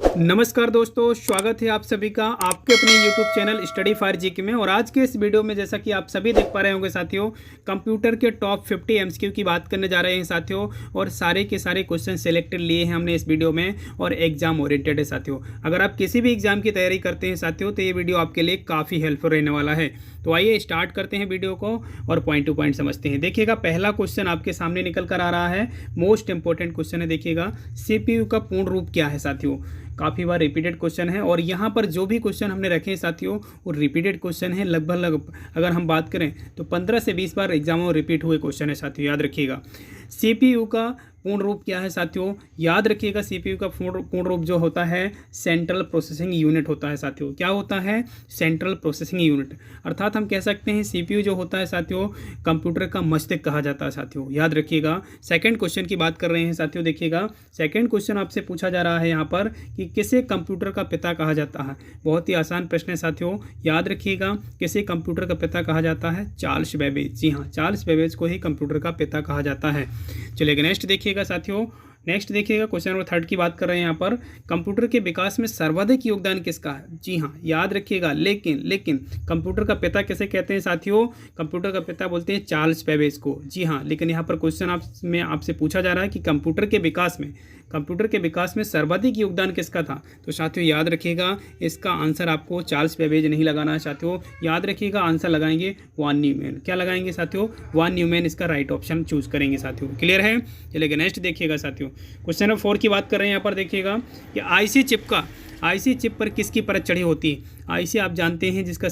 नमस्कार दोस्तों, स्वागत है आप सभी का आपके अपने YouTube channel study for GK में। और आज के इस वीडियो में जैसा कि आप सभी देख पा रहे होंगे साथियों, कंप्यूटर के टॉप 50 एमसीक्यू की बात करने जा रहे हैं साथियों। और सारे के सारे क्वेश्चन सिलेक्टेड लिए हैं हमने इस वीडियो में और एग्जाम ओरिएंटेड है साथियों। अगर आप किसी भी एग्जाम की तैयारी करते हैं साथियों तो ये वीडियो आपके लिए काफ़ी हेल्पफुल रहने वाला है। तो आइए स्टार्ट करते हैं वीडियो को और पॉइंट टू पॉइंट समझते हैं। देखिएगा, पहला क्वेश्चन आपके सामने निकल कर आ रहा है, मोस्ट इंपॉर्टेंट क्वेश्चन है। देखिएगा, सीपीयू का पूर्ण रूप क्या है साथियों। काफ़ी बार रिपीटेड क्वेश्चन है और यहाँ पर जो भी क्वेश्चन हमने रखे हैं साथियों वो रिपीटेड क्वेश्चन है। लगभग अगर हम बात करें तो 15 से 20 बार एग्जामों में रिपीट हुए क्वेश्चन है साथियों, याद रखिएगा। सीपीयू का पूर्ण रूप क्या है साथियों, याद रखिएगा। सीपीयू का पूर्ण रूप जो होता है सेंट्रल प्रोसेसिंग यूनिट होता है साथियों। क्या होता है? Central processing unit. अर्थात हम कह सकते हैं सीपीयू जो होता है साथियों कंप्यूटर का मस्तिष्क कहा जाता है साथियों, याद रखिएगा। सेकंड क्वेश्चन की बात कर रहे हैं साथियों। देखिएगा, सेकंड क्वेश्चन आपसे पूछा जा रहा है यहाँ पर कि किसे कंप्यूटर का पिता कहा जाता है। बहुत ही आसान प्रश्न है साथियों, याद रखिएगा। किसे कंप्यूटर का पिता कहा जाता है? Charles Babbage. जी हाँ, चार्ल्स बेबेज को ही कंप्यूटर का पिता कहा जाता है। चलिए नेक्स्ट देखिएगा साथियों। नेक्स्ट देखिएगा, क्वेश्चन नंबर 3 की बात कर रहे हैं यहाँ पर, कंप्यूटर के विकास में सर्वाधिक योगदान किसका है? जी हाँ, याद रखिएगा। लेकिन कंप्यूटर का पिता किसे कहते हैं साथियों? कंप्यूटर का पिता बोलते हैं चार्ल्स बेबेज को। जी हाँ, लेकिन यहाँ पर क्वेश्चन में आपसे पूछा जा रहा है कि कंप्यूटर के विकास में सर्वाधिक योगदान किसका था। तो साथियों याद रखिएगा, इसका आंसर आपको चार्ल्स बेबेज नहीं लगाना है साथियों। याद रखिएगा, आंसर लगाएंगे वॉन न्यूमैन। क्या लगाएंगे साथियों? वॉन न्यूमैन इसका राइट ऑप्शन चूज करेंगे साथियों। क्लियर है? चलिए नेक्स्ट देखिएगा साथियों, क्वेश्चन नंबर 4 की बात कर रहे हैं यहाँ पर। देखिएगा कि आईसी चिप पर किसकी परत चढ़ी होती है? आईसी आप जानते हैं जिसका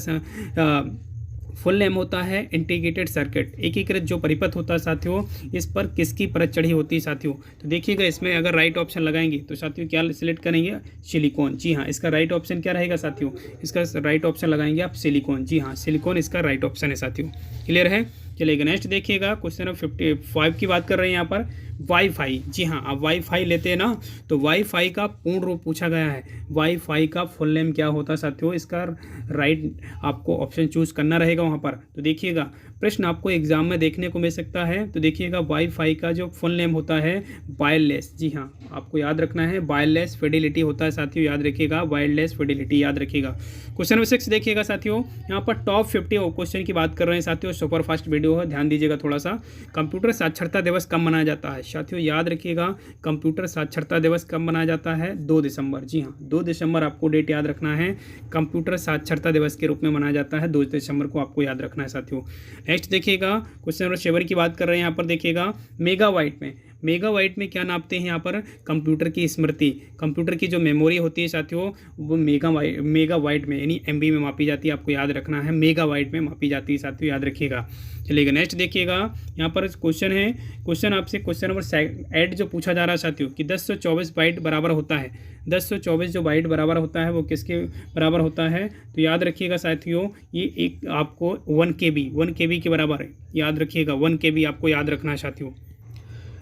फुल नेम होता है इंटीग्रेटेड सर्किट, एकीकृत जो परिपथ होता है साथियों, इस पर किसकी परत चढ़ी होती है साथियों। तो देखिएगा, इसमें अगर राइट ऑप्शन लगाएंगे तो साथियों क्या सिलेक्ट करेंगे? सिलिकॉन। जी हाँ, इसका राइट ऑप्शन क्या रहेगा साथियों? इसका राइट ऑप्शन लगाएंगे आप सिलिकॉन। जी हाँ, सिलिकॉन इसका राइट ऑप्शन है साथियों। क्लियर है? चलिए नेक्स्ट देखिएगा, क्वेश्चन नंबर 55 की बात कर रहे हैं यहाँ पर, वाईफाई। जी हाँ, आप वाईफाई लेते हैं ना, तो वाईफाई का पूर्ण रूप पूछा गया है। वाईफाई का फुल नेम क्या होता है साथियों? इसका राइट आपको ऑप्शन चूज करना रहेगा वहाँ पर। तो देखिएगा, प्रश्न आपको एग्जाम में देखने को मिल सकता है। तो देखिएगा, वाईफाई का जो फुल नेम होता है वायरलेस। जी हाँ, आपको याद रखना है, वायरलेस फिडेलिटी होता है साथियों, याद रखिएगा, वायरलेस फिडेलिटी याद रखिएगा। क्वेश्चन नंबर 6 देखिएगा साथियों, यहाँ पर टॉप 50 क्वेश्चन की बात कर रहे हैं साथियों। सुपर फास्ट वीडियो है, ध्यान दीजिएगा थोड़ा सा। कंप्यूटर साक्षरता दिवस कब मनाया जाता है साथियों? याद रखिएगा, कंप्यूटर साक्षरता दिवस कब मनाया जाता है? 2 दिसंबर। जी हाँ, 2 दिसंबर आपको डेट याद रखना है। कंप्यूटर साक्षरता दिवस के रूप में मनाया जाता है, 2 दिसंबर को आपको याद रखना है साथियों। नेक्स्ट देखिएगा, क्वेश्चन नंबर 7 की बात कर रहे हैं यहाँ पर। देखिएगा, मेगावाइट में क्या नापते हैं यहाँ पर? कंप्यूटर की स्मृति, कंप्यूटर की जो मेमोरी होती है साथियों वो मेगावाइट में यानी एमबी में मापी जाती है। आपको याद रखना है, मेगावाइट में मापी जाती है साथियों, याद रखिएगा। चलिएगा नेक्स्ट देखिएगा, यहाँ पर क्वेश्चन है, क्वेश्चन आपसे क्वेश्चन नंबर 8 जो पूछा जा रहा है साथियों कि 1024 बाइट बराबर होता है। 1024 जो बाइट बराबर होता है वो किसके बराबर होता है? तो याद रखिएगा साथियों, ये एक आपको 1 KB के बराबर है, याद रखिएगा। 1 KB आपको याद रखना है साथियों।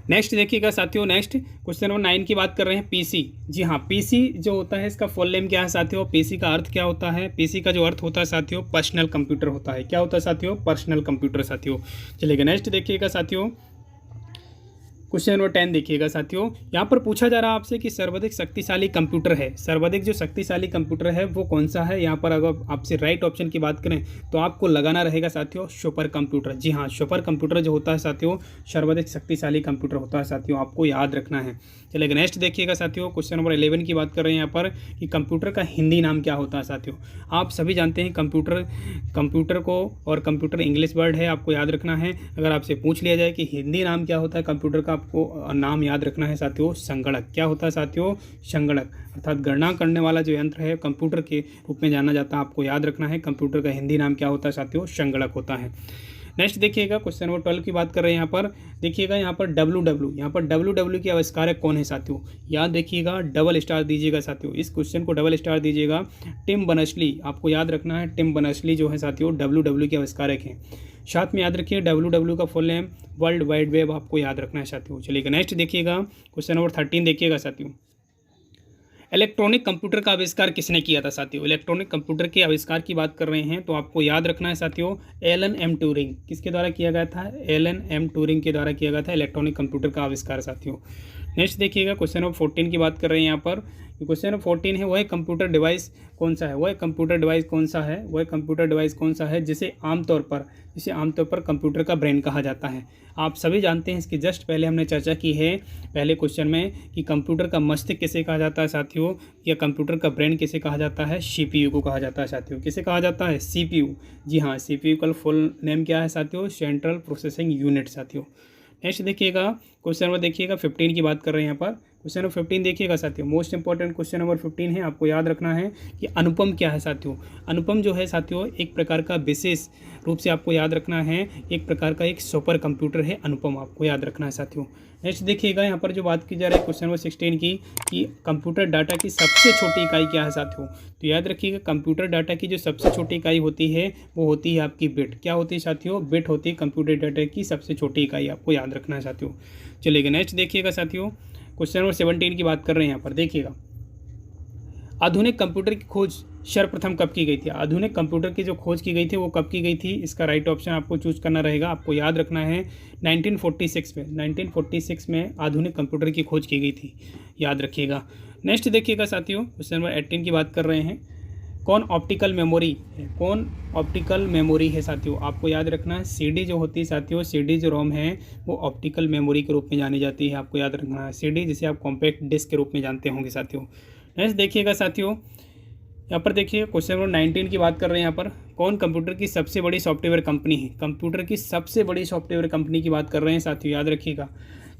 नेक्स्ट देखिएगा साथियों, नेक्स्ट क्वेश्चन नंबर 9 की बात कर रहे हैं, पीसी। जी हाँ, पीसी जो होता है इसका फुल नेम क्या है साथियों? पीसी का अर्थ क्या होता है? पीसी का जो अर्थ होता है साथियों पर्सनल कंप्यूटर होता है। क्या होता है साथियों? पर्सनल कंप्यूटर साथियों। चलिएगा नेक्स्ट देखिएगा साथियों, क्वेश्चन नंबर 10 देखिएगा साथियों, यहाँ पर पूछा जा रहा है आपसे कि सर्वाधिक शक्तिशाली कंप्यूटर है, सर्वाधिक जो शक्तिशाली कंप्यूटर है वो कौन सा है। यहाँ पर अगर आपसे राइट ऑप्शन की बात करें तो आपको लगाना रहेगा साथियों सुपर कंप्यूटर। जी हाँ, सुपर कंप्यूटर जो होता है साथियों सर्वाधिक शक्तिशाली कंप्यूटर होता है साथियों, आपको याद रखना है। चलिए नेक्स्ट देखिएगा साथियों, क्वेश्चन नंबर 11 की बात कर रहे हैं यहाँ पर कि कंप्यूटर का हिंदी नाम क्या होता है साथियों। आप सभी जानते हैं कंप्यूटर को, और कंप्यूटर इंग्लिश वर्ड है, आपको याद रखना है। अगर आपसे पूछ लिया जाए कि हिंदी नाम क्या होता है कंप्यूटर का, आपको नाम याद रखना है साथियों संगणक। क्या होता है साथियों? संगणक, अर्थात गणना करने वाला जो यंत्र है कंप्यूटर के रूप में जाना जाता है, आपको याद रखना है। कंप्यूटर का हिंदी नाम क्या होता है साथियों? संगणक होता है। नेक्स्ट देखिएगा, क्वेश्चन नंबर 12 की बात कर रहे हैं यहाँ पर। देखिएगा यहाँ पर डब्ल्यू के आविष्कारक कौन है साथियों? याद रखिएगा, डबल स्टार दीजिएगा साथियों, इस क्वेश्चन को डबल स्टार दीजिएगा। टिम बर्नर्स-ली, आपको याद रखना है, टिम बर्नर्स-ली जो है साथियों डब्ल्यू के आविष्कारक हैं। साथ में याद रखिए डब्ल्यू का full name world wide web, आपको याद रखना है साथियों। चलिए नेक्स्ट देखिएगा, क्वेश्चन नंबर 13 देखिएगा साथियों, इलेक्ट्रॉनिक कंप्यूटर का आविष्कार किसने किया था साथियों? इलेक्ट्रॉनिक कंप्यूटर के आविष्कार की बात कर रहे हैं तो आपको याद रखना है साथियों एलन एम ट्यूरिंग। किसके द्वारा किया गया था? एलन एम ट्यूरिंग के द्वारा किया गया था इलेक्ट्रॉनिक कंप्यूटर का आविष्कार साथियों। नेक्स्ट देखिएगा क्वेश्चन नंबर 14 की बात कर रहे हैं यहाँ पर। क्वेश्चन नंबर 14 है वह कंप्यूटर डिवाइस कौन सा है, वह कंप्यूटर डिवाइस कौन सा है, वह कंप्यूटर डिवाइस कौन सा है जिसे आमतौर पर कंप्यूटर का ब्रेन कहा जाता है। आप सभी जानते हैं, इसके जस्ट पहले हमने चर्चा की है पहले क्वेश्चन में कि कंप्यूटर का मस्तिष्क किसे कहा जाता है साथियों, या कंप्यूटर का ब्रेन किसे कहा जाता है, CPU को कहा जाता है साथियों। किसे कहा जाता है, CPU। जी हाँ, CPU का फुल नेम क्या है साथियों, सेंट्रल प्रोसेसिंग यूनिट साथियों। नेक्स्ट देखिएगा क्वेश्चन नंबर देखिएगा 15 की बात कर रहे हैं यहाँ पर। क्वेश्चन नंबर 15 देखिएगा साथियों, मोस्ट इंपॉर्टेंट क्वेश्चन नंबर 15 है। आपको याद रखना है कि अनुपम क्या है साथियों। अनुपम जो है साथियों एक प्रकार का विशेष रूप से आपको याद रखना है, एक प्रकार का एक सुपर कंप्यूटर है अनुपम, आपको याद रखना है साथियों। नेक्स्ट देखिएगा यहाँ पर जो बात की जा रही है क्वेश्चन नंबर 16 की, कि कंप्यूटर डाटा की सबसे छोटी इकाई क्या है साथियों। तो याद रखिएगा कंप्यूटर डाटा की जो सबसे छोटी इकाई होती है वो होती है आपकी बिट। क्या होती है साथियों, बिट होती है कंप्यूटर डाटा की सबसे छोटी इकाई, आपको याद रखना है साथियों। चलिए नेक्स्ट देखिएगा साथियों, क्वेश्चन नंबर 17 की बात कर रहे हैं यहाँ पर। देखिएगा आधुनिक कंप्यूटर की खोज सर्वप्रथम कब की गई थी। आधुनिक कंप्यूटर की जो खोज की गई थी वो कब की गई थी, इसका राइट ऑप्शन आपको चूज करना रहेगा। आपको याद रखना है 1946 में, 1946 में आधुनिक कंप्यूटर की खोज की गई थी, याद रखिएगा। नेक्स्ट देखिएगा साथियों, क्वेश्चन नंबर 18 की बात कर रहे हैं। कौन ऑप्टिकल मेमोरी है, कौन ऑप्टिकल मेमोरी है साथियों। आपको याद रखना है CD जो होती है साथियों, CD जो रोम है वो ऑप्टिकल मेमोरी के रूप में जानी जाती है, आपको याद रखना है। CD जिसे आप कॉम्पैक्ट डिस्क के रूप में जानते होंगे साथियों। नेक्स्ट देखिएगा साथियों, यहाँ पर देखिए क्वेश्चन नंबर 19 की बात कर रहे हैं यहाँ पर। कौन कंप्यूटर की सबसे बड़ी सॉफ्टवेयर कंपनी है, कंप्यूटर की सबसे बड़ी सॉफ्टवेयर कंपनी की बात कर रहे हैं साथियों, याद रखिएगा।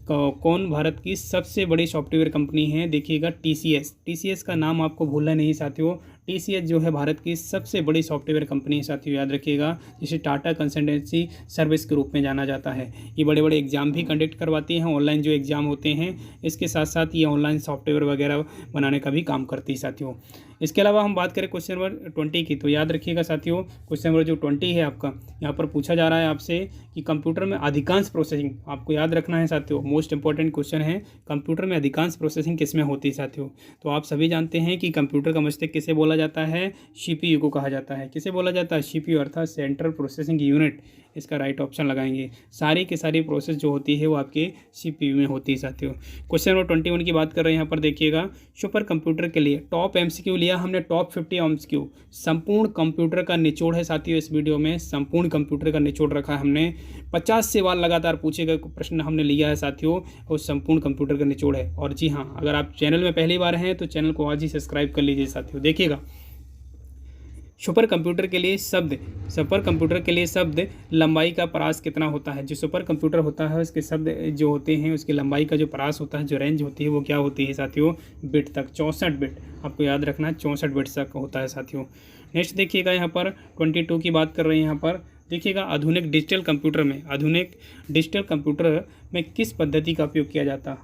कौन भारत की सबसे बड़ी सॉफ्टवेयर कंपनी है, देखिएगा TCS का नाम आपको भूलना नहीं साथियों। TCS जो है भारत की सबसे बड़ी सॉफ्टवेयर कंपनी है साथियों, याद रखिएगा, जिसे टाटा कंसल्टेंसी सर्विस के रूप में जाना जाता है। ये बड़े बड़े एग्जाम भी कंडक्ट करवाती हैं, ऑनलाइन जो एग्ज़ाम होते हैं, इसके साथ साथ ये ऑनलाइन सॉफ्टवेयर वगैरह बनाने का भी काम करती है साथियों। इसके अलावा हम बात करें क्वेश्चन नंबर 20 की, तो याद रखिएगा साथियों क्वेश्चन नंबर जो 20 है आपका, यहाँ पर पूछा जा रहा है आपसे कि कंप्यूटर में अधिकांश प्रोसेसिंग, आपको याद रखना है साथियों, मोस्ट इंपॉर्टेंट क्वेश्चन है, कंप्यूटर में अधिकांश प्रोसेसिंग किस में होती है साथियों। तो आप सभी जानते हैं कि कंप्यूटर का मस्तिष्क किसे बोला जाता है, CPU को कहा जाता है। किसे बोला जाता है, CPU अर्थात सेंट्रल प्रोसेसिंग यूनिट, इसका राइट ऑप्शन लगाएंगे। सारी की सारी प्रोसेस जो होती है वो आपके CPU में होती है साथियों। क्वेश्चन नंबर 21 की बात कर रहे हैं यहाँ पर। देखिएगा सुपर कंप्यूटर के लिए टॉप MCQ लिया हमने, टॉप 50 MCQ, संपूर्ण कंप्यूटर का निचोड़ है साथियों। इस वीडियो में संपूर्ण कंप्यूटर का निचोड़ रखा है हमने, 50 सवाल लगातार पूछे गए प्रश्न हमने लिया है साथियों, और संपूर्ण कंप्यूटर का निचोड़ है। और जी हाँ, अगर आप चैनल में पहली बार हैं तो चैनल को आज ही सब्सक्राइब कर लीजिए साथियों। देखिएगा सुपर कंप्यूटर के लिए शब्द लंबाई का परास कितना होता है। जो सुपर कंप्यूटर होता है उसके शब्द जो होते हैं, उसकी लंबाई का जो परास होता है, जो रेंज होती है वो क्या होती है साथियों, बिट तक, 64 बिट, आपको याद रखना है 64 बिट तक होता है साथियों। नेक्स्ट देखिएगा यहाँ पर 22 की बात कर रहे हैं यहाँ पर। देखिएगा आधुनिक डिजिटल कंप्यूटर में किस पद्धति का उपयोग किया जाता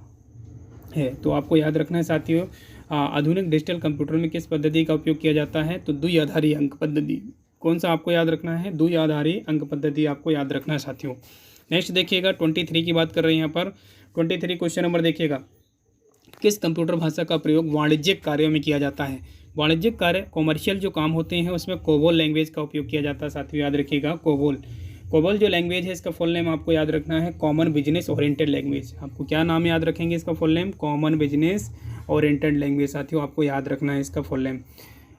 है। तो आपको याद रखना है साथियों, आधुनिक डिजिटल कंप्यूटर में किस पद्धति का उपयोग किया जाता है, तो द्विआधारी अंक पद्धति। कौन सा आपको याद रखना है, द्विआधारी अंक पद्धति आपको याद रखना है साथियों। नेक्स्ट देखिएगा 23 की बात कर रहे हैं यहाँ पर। 23 क्वेश्चन नंबर देखिएगा, किस कंप्यूटर भाषा का प्रयोग वाणिज्यिक कार्यों में किया जाता है। वाणिज्यिक कार्य, कॉमर्शियल जो काम होते हैं उसमें कोबोल लैंग्वेज का उपयोग किया जाता है साथियों, याद रखिएगा। कोबोल जो लैंग्वेज है इसका फुल नेम आपको याद रखना है कॉमन बिजनेस ओरिएंटेड लैंग्वेज। आपको क्या नाम याद रखेंगे इसका full name, common business oriented language साथियों, आपको याद रखना है इसका फुल नेम।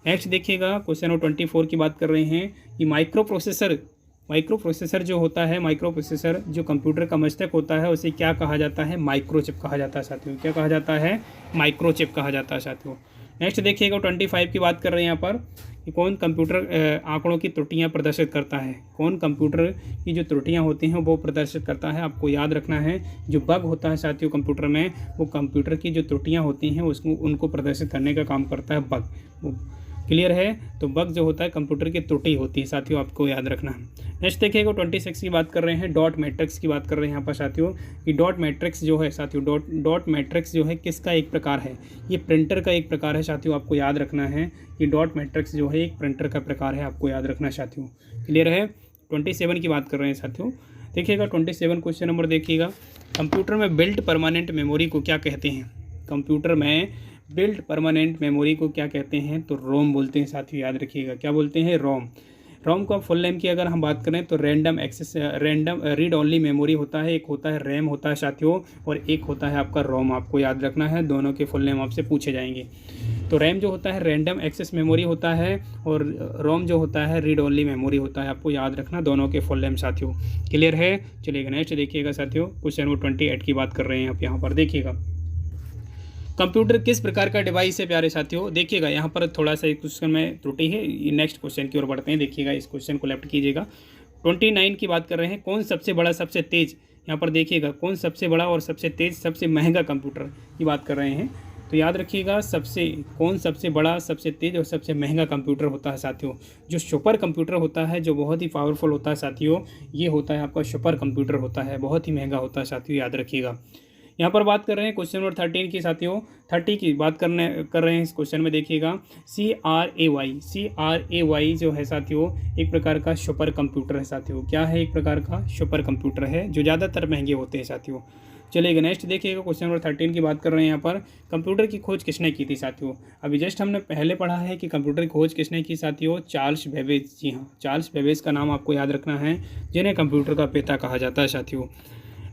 नेक्स्ट देखिएगा क्वेश्चन नंबर 24 की बात कर रहे हैं कि माइक्रो प्रोसेसर जो होता है, माइक्रो प्रोसेसर जो कंप्यूटर का मस्तिष्क होता है उसे क्या कहा जाता है, माइक्रोचिप कहा जाता है साथियों। क्या कहा जाता है, माइक्रोचिप कहा जाता है साथियों। नेक्स्ट देखिएगा 25 की बात कर रहे हैं यहाँ पर कि कौन कंप्यूटर आंकड़ों की त्रुटियां प्रदर्शित करता है। कौन कंप्यूटर की जो त्रुटियां होती हैं वो प्रदर्शित करता है, आपको याद रखना है। जो बग होता है साथियों कंप्यूटर में, वो कंप्यूटर की जो त्रुटियां होती हैं उनको प्रदर्शित करने का काम करता है बग। क्लियर है, तो बग जो होता है कंप्यूटर की त्रुटि होती है साथियों, आपको याद रखना है। नेक्स्ट देखिएगा 26 की बात कर रहे हैं, डॉट मैट्रिक्स की बात कर रहे हैं यहाँ पर साथियों कि डॉट मैट्रिक्स जो है साथियों, डॉट मैट्रिक्स जो है किसका एक प्रकार है, ये प्रिंटर का एक प्रकार है साथियों, आपको याद रखना है कि डॉट मैट्रिक्स जो है एक प्रिंटर का प्रकार है, आपको याद रखना है साथियों। क्लियर है, 27 की बात कर रहे हैं साथियों। देखिएगा 27 क्वेश्चन नंबर देखिएगा, कंप्यूटर में बिल्ट परमानेंट मेमोरी को क्या कहते हैं। कंप्यूटर में बिल्ट परमानेंट मेमोरी को क्या कहते हैं, तो रोम बोलते हैं साथियों, याद रखिएगा। क्या बोलते हैं, रोम। रोम का फुल नेम की अगर हम बात करें तो रैंडम रीड ओनली मेमोरी होता है, एक होता है रैम होता है साथियों, और एक होता है आपका रोम। आपको याद रखना है, दोनों के फुल नेम आपसे पूछे जाएंगे। तो रैम जो होता है रैंडम एक्सेस मेमोरी होता है, और रोम जो होता है रीड ओनली मेमोरी होता है। आपको याद रखना दोनों के फुल नेम साथियों। क्लियर है? चलिएगा नेक्स्ट देखिएगा साथियों, क्वेश्चन नंबर 28 की बात कर रहे हैं आप यहाँ पर। देखिएगा कंप्यूटर किस प्रकार का डिवाइस है प्यारे साथियों। देखिएगा यहाँ पर थोड़ा सा एक क्वेश्चन में त्रुटि है, नेक्स्ट क्वेश्चन की ओर बढ़ते हैं। देखिएगा इस क्वेश्चन को लेफ्ट कीजिएगा। 29 की बात कर रहे हैं, कौन सबसे बड़ा सबसे तेज, यहाँ पर देखिएगा कौन सबसे बड़ा और सबसे तेज सबसे महंगा कंप्यूटर की बात कर रहे हैं। तो याद रखिएगा कौन सबसे बड़ा सबसे तेज और सबसे महंगा कंप्यूटर होता है साथियों। जो सुपर कंप्यूटर होता है, जो बहुत ही पावरफुल होता है साथियों, ये होता है आपका सुपर कंप्यूटर होता है, बहुत ही महंगा होता है साथियों, याद रखिएगा। यहाँ पर बात कर रहे हैं क्वेश्चन नंबर 13 की साथियों, 30 की बात कर रहे हैं इस क्वेश्चन में। देखिएगा CRAY जो है साथियों एक प्रकार का सुपर कंप्यूटर है साथियों। क्या है? एक प्रकार का सुपर कंप्यूटर है जो ज़्यादातर महंगे होते हैं साथियों। चलिएगा नेक्स्ट देखिएगा क्वेश्चन नंबर 13 की बात कर रहे हैं यहाँ पर, कंप्यूटर की खोज किसने की थी साथियों। अभी जस्ट हमने पहले पढ़ा है कि कंप्यूटर की खोज किसने की साथियों, चार्ल्स बेबेज। जी हाँ, चार्ल्स बेबेज का नाम आपको याद रखना है, जिन्हें कंप्यूटर का पिता कहा जाता है साथियों।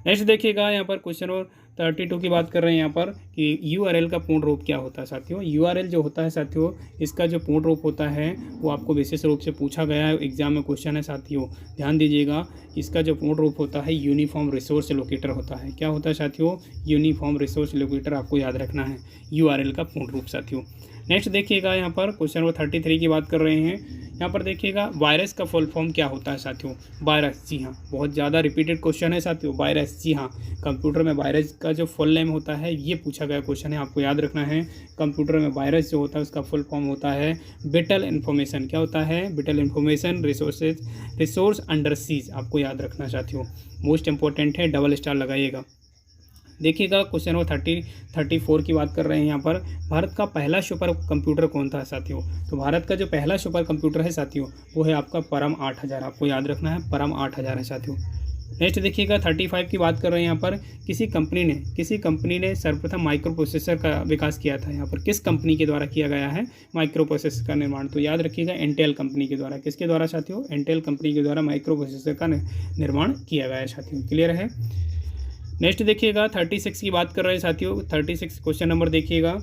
नेक्स्ट देखिएगा यहाँ पर क्वेश्चन नंबर 32 की बात कर रहे हैं यहाँ पर कि URL का पूर्ण रूप क्या होता है साथियों। URL जो होता है साथियों, इसका जो पूर्ण रूप होता है वो आपको विशेष रूप से पूछा गया है, एग्जाम में क्वेश्चन है साथियों, ध्यान दीजिएगा। इसका जो पूर्ण रूप होता है यूनिफॉर्म रिसोर्स लोकेटर होता है। क्या होता है साथियों? यूनिफॉर्म रिसोर्स लोकेटर, आपको याद रखना है URL का पूर्ण रूप साथियों। नेक्स्ट देखिएगा यहाँ पर क्वेश्चन नंबर 33 की बात कर रहे हैं। यहाँ पर देखिएगा वायरस का फुल फॉर्म क्या होता है साथियों। वायरस, जी हाँ, बहुत ज़्यादा रिपीटेड क्वेश्चन है साथियों। वायरस, जी हाँ, कंप्यूटर में वायरस का जो फुल नेम होता है ये पूछा गया क्वेश्चन है, आपको याद रखना है। कंप्यूटर में वायरस जो होता है उसका फुल फॉर्म होता है विटल इन्फॉर्मेशन। क्या होता है? Whittle information resource under seize, आपको याद रखना साथियों, मोस्ट इंपॉर्टेंट है, डबल स्टार लगाइएगा। देखिएगा क्वेश्चन नंबर 34 की बात कर रहे हैं यहाँ पर, भारत का पहला सुपर कंप्यूटर कौन था साथियों। तो भारत का जो पहला सुपर कंप्यूटर है साथियों वो है आपका परम 8000, आपको याद रखना है, परम 8000 है साथियों। नेक्स्ट देखिएगा 35 की बात कर रहे हैं यहाँ पर, किसी कंपनी ने सर्वप्रथम माइक्रो प्रोसेसर का विकास किया था। यहाँ पर किस कंपनी के द्वारा किया गया है माइक्रो प्रोसेसर का निर्माण। तो याद रखिएगा इंटेल कंपनी के द्वारा। किसके द्वारा साथियों? इंटेल कंपनी के द्वारा माइक्रो प्रोसेसर का निर्माण किया गया है साथियों। क्लियर है? नेक्स्ट देखिएगा 36 की बात कर रहे हैं साथियों। 36 क्वेश्चन नंबर देखिएगा,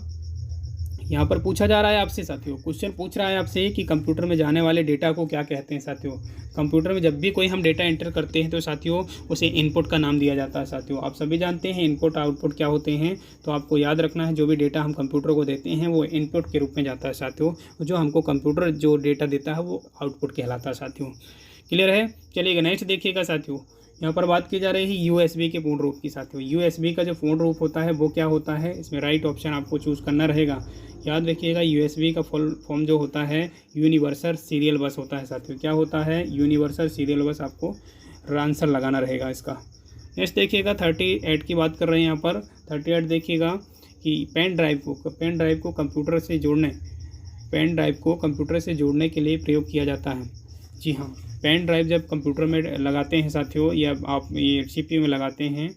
यहाँ पर पूछा जा रहा है आपसे साथियों, क्वेश्चन पूछ रहा है आपसे कि कंप्यूटर में जाने वाले डेटा को क्या कहते हैं साथियों। कंप्यूटर में जब भी कोई हम डेटा एंटर करते हैं तो साथियों उसे इनपुट का नाम दिया जाता है साथियों। आप सभी जानते हैं इनपुट आउटपुट क्या होते हैं, तो आपको याद रखना है जो भी डेटा हम कंप्यूटर को देते हैं वो इनपुट के रूप में जाता है साथियों। जो हमको कंप्यूटर जो डेटा देता है वो आउटपुट कहलाता है साथियों। क्लियर है? चलिएगा नेक्स्ट देखिएगा साथियों, यहाँ पर बात की जा रही है USB के पूर्ण रूप की साथियों। USB का जो पूर्ण रूप होता है वो क्या होता है, इसमें राइट ऑप्शन आपको चूज़ करना रहेगा। याद रखिएगा USB का फुल फॉर्म जो होता है यूनिवर्सल सीरियल बस होता है साथियों। क्या होता है? यूनिवर्सल सीरियल बस, आपको आंसर लगाना रहेगा इसका। नेक्स्ट देखिएगा 38 की बात कर रहे हैं यहाँ पर। 38 देखिएगा कि पेन ड्राइव को कंप्यूटर से जोड़ने के लिए प्रयोग किया जाता है। जी हाँ, पेन ड्राइव जब कंप्यूटर में लगाते हैं साथियों, या आप ये CPU में लगाते हैं,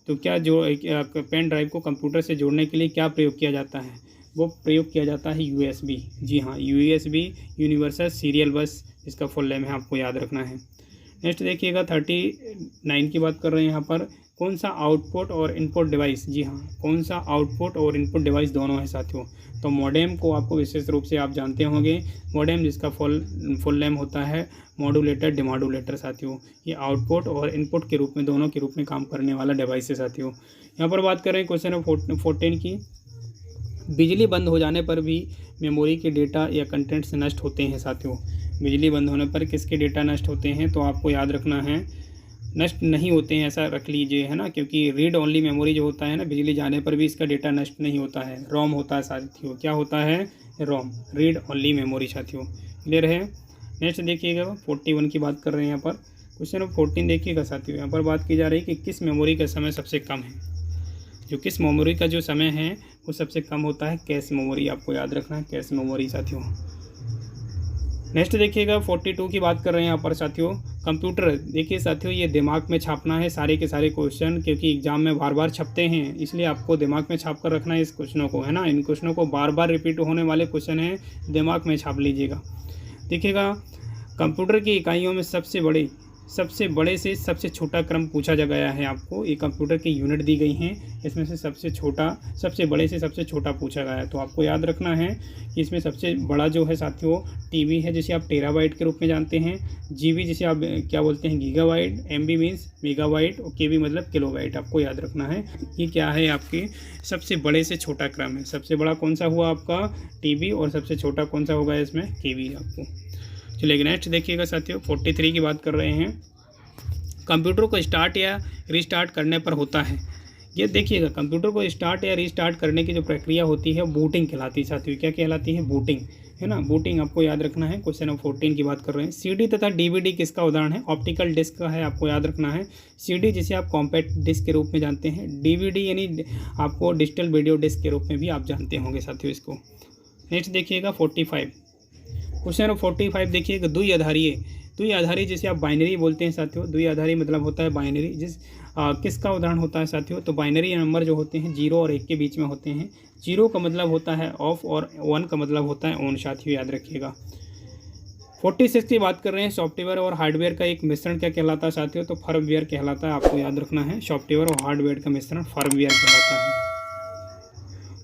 तो क्या जो पेन ड्राइव को कंप्यूटर से जोड़ने के लिए क्या प्रयोग किया जाता है, वो प्रयोग किया जाता है USB। जी हाँ, USB यूनिवर्सल सीरियल बस इसका फुल नेम है, आपको याद रखना है। नेक्स्ट देखिएगा 39 की बात कर रहे हैं यहाँ पर, कौन सा आउटपुट और इनपुट डिवाइस। जी हाँ, कौन सा आउटपुट और इनपुट डिवाइस दोनों है साथियों। तो मॉडेम को आपको विशेष रूप से आप जानते होंगे, मॉडेम जिसका फुल नेम होता है मॉड्यूलेटर डिमॉड्यूलेटर साथियों। ये आउटपुट और इनपुट के रूप में, दोनों के रूप में काम करने वाला डिवाइस है साथियों। यहाँ पर बात कर रहे हैं क्वेश्चन नंबर 14 की, बिजली बंद हो जाने पर भी मेमोरी के डेटा या कंटेंट्स नष्ट होते हैं साथियों। बिजली बंद होने पर किसके डेटा नष्ट होते हैं, तो आपको याद रखना है नष्ट नहीं होते हैं, ऐसा रख लीजिए, है ना, क्योंकि रीड ओनली मेमोरी जो होता है ना, बिजली जाने पर भी इसका डेटा नष्ट नहीं होता है, रोम होता है साथियों। क्या होता है? रोम, रीड ओनली मेमोरी साथियों। क्लियर है? नेक्स्ट देखिएगा 41 की बात कर रहे हैं यहाँ पर। क्वेश्चन नंबर 14 देखिएगा साथियों, यहाँ पर बात की जा रही है कि किस मेमोरी का समय सबसे कम है। जो किस मेमोरी का जो समय है वो सबसे कम होता है कैश मेमोरी, आपको याद रखना है कैश मेमोरी साथियों। नेक्स्ट देखिएगा 42 की बात कर रहे हैं यहाँ पर साथियों। कंप्यूटर, देखिए साथियों ये दिमाग में छापना है सारे के सारे क्वेश्चन, क्योंकि एग्जाम में बार बार छपते हैं, इसलिए आपको दिमाग में छाप कर रखना है इस क्वेश्चनों को, है ना। इन क्वेश्चनों को बार बार रिपीट होने वाले क्वेश्चन हैं, दिमाग में छाप लीजिएगा। देखिएगा कंप्यूटर की इकाइयों में सबसे बड़े से सबसे छोटा क्रम पूछा जा गया है आपको। ये कंप्यूटर की यूनिट दी गई हैं, इसमें से सबसे बड़े से सबसे छोटा पूछा गया है। तो आपको याद रखना है कि इसमें सबसे बड़ा जो है साथियों टीबी है, जिसे आप टेराबाइट के रूप में जानते हैं। जीबी जिसे आप क्या बोलते हैं गीगाबाइट, एमबी मीन्स मेगाबाइट और केबी मतलब किलोबाइट। आपको याद रखना है ये क्या है, आपके सबसे बड़े से छोटा क्रम है। सबसे बड़ा कौन सा हुआ आपका टीबी और सबसे छोटा कौन सा होगा इसमें केबी आपको। चलिए नेक्स्ट देखिएगा साथियों, 43 की बात कर रहे हैं। कंप्यूटर को स्टार्ट या रीस्टार्ट करने पर होता है, ये देखिएगा कंप्यूटर को स्टार्ट या रीस्टार्ट करने की जो प्रक्रिया होती है बूटिंग कहलाती है साथियों। क्या कहलाती है? बूटिंग, है ना। बूटिंग आपको याद रखना है। क्वेश्चन नंबर 14 की बात कर रहे हैं। सीडी तथा डीवीडी किसका उदाहरण है? ऑप्टिकल डिस्क का है, आपको याद रखना है। सीडी जिसे आप कॉम्पैक्ट डिस्क के रूप में जानते हैं, डीवीडी यानी आपको डिजिटल वीडियो डिस्क के रूप में भी आप जानते होंगे साथियों इसको। नेक्स्ट देखिएगा 45, क्वेश्चन नंबर 45 देखिएगा। द्विआधारी जिसे आप बाइनरी बोलते हैं साथियों। द्विआधारी मतलब होता है बाइनरी, किसका उदाहरण होता है साथियों? तो बाइनरी नंबर जो होते हैं 0 और 1 के बीच में होते हैं। 0 का मतलब होता है ऑफ और 1 का मतलब होता है ऑन साथियों, याद रखिएगा। 46 की बात कर रहे हैं। सॉफ्टवेयर और हार्डवेयर का एक मिश्रण क्या कहलाता है साथियों? तो फर्मवेयर कहलाता है, आपको याद रखना है। सॉफ्टवेयर और हार्डवेयर का मिश्रण फर्मवेयर कहलाता है।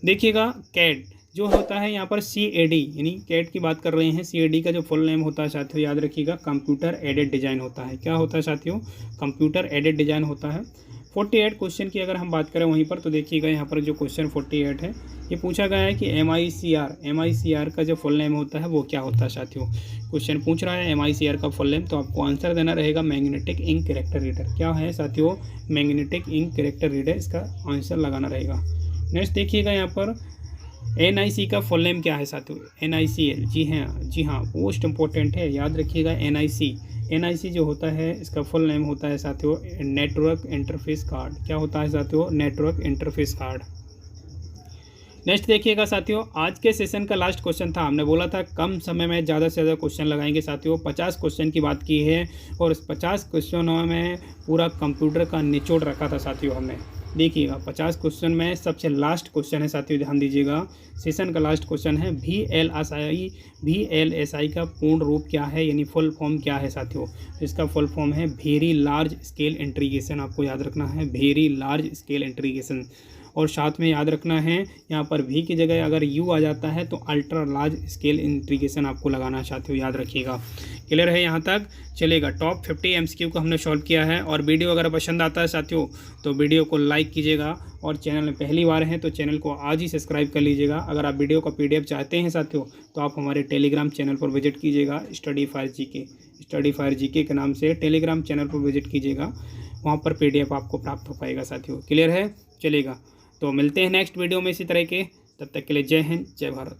देखिएगा कैड जो होता है यहाँ पर CAD यानी कैड की बात कर रहे हैं। CAD का जो फुल नेम होता है साथियों याद रखिएगा, कंप्यूटर एडेड डिजाइन होता है। क्या होता है साथियों? कंप्यूटर एडेड डिजाइन होता है। 48 क्वेश्चन की अगर हम बात करें वहीं पर, तो देखिएगा यहाँ पर जो क्वेश्चन 48 है ये पूछा गया है कि MICR का जो फुल नेम होता है वो क्या होता है साथियों। क्वेश्चन पूछ रहा है MICR का फुल नेम, तो आपको आंसर देना रहेगा मैग्नेटिक इंक कैरेक्टर रीडर। क्या है साथियों? मैग्नेटिक इंक कैरेक्टर रीडर, इसका आंसर लगाना रहेगा। नेक्स्ट देखिएगा यहाँ पर NIC का फुल नेम क्या है साथियों? NICL, जी हाँ मोस्ट इम्पोर्टेंट है, याद रखिएगा। NIC जो होता है इसका फुल नेम होता है साथियों नेटवर्क इंटरफेस कार्ड। क्या होता है साथियों? Network interface card. नेक्स्ट देखिएगा साथियों, आज के सेशन का लास्ट क्वेश्चन था। हमने बोला था कम समय में ज़्यादा से ज़्यादा क्वेश्चन लगाएंगे साथियों। 50 क्वेश्चन की बात की है और इस 50 क्वेश्चनों में पूरा कंप्यूटर का निचोड़ रखा था साथियों हमने। देखिएगा 50 क्वेश्चन में सबसे लास्ट क्वेश्चन है साथियों, ध्यान दीजिएगा। सेशन का लास्ट क्वेश्चन है VLSI का पूर्ण रूप क्या है, यानी फुल फॉर्म क्या है साथियों? इसका फुल फॉर्म है वेरी लार्ज स्केल इंटीग्रेशन। आपको याद रखना है वेरी लार्ज स्केल इंटीग्रेशन। और साथ में याद रखना है यहाँ पर V की जगह अगर U आ जाता है तो अल्ट्रा लार्ज स्केल इंटीग्रेशन आपको लगाना है साथियों, याद रखिएगा। क्लियर है यहाँ तक? चलेगा। टॉप 50 MCQ को हमने सॉल्व किया है। और वीडियो अगर पसंद आता है साथियों तो वीडियो को लाइक कीजिएगा, और चैनल में पहली बार हैं तो चैनल को आज ही सब्सक्राइब कर लीजिएगा। अगर आप वीडियो का PDF चाहते हैं साथियों तो आप हमारे टेलीग्राम चैनल पर विजिट कीजिएगा। स्टडी फायर जीके के नाम से टेलीग्राम चैनल पर विजिट कीजिएगा, वहाँ पर PDF आपको प्राप्त हो पाएगा साथियों। क्लियर है? चलेगा, तो मिलते हैं नेक्स्ट वीडियो में इसी तरह के। तब तक के लिए जय हिंद, जय भारत।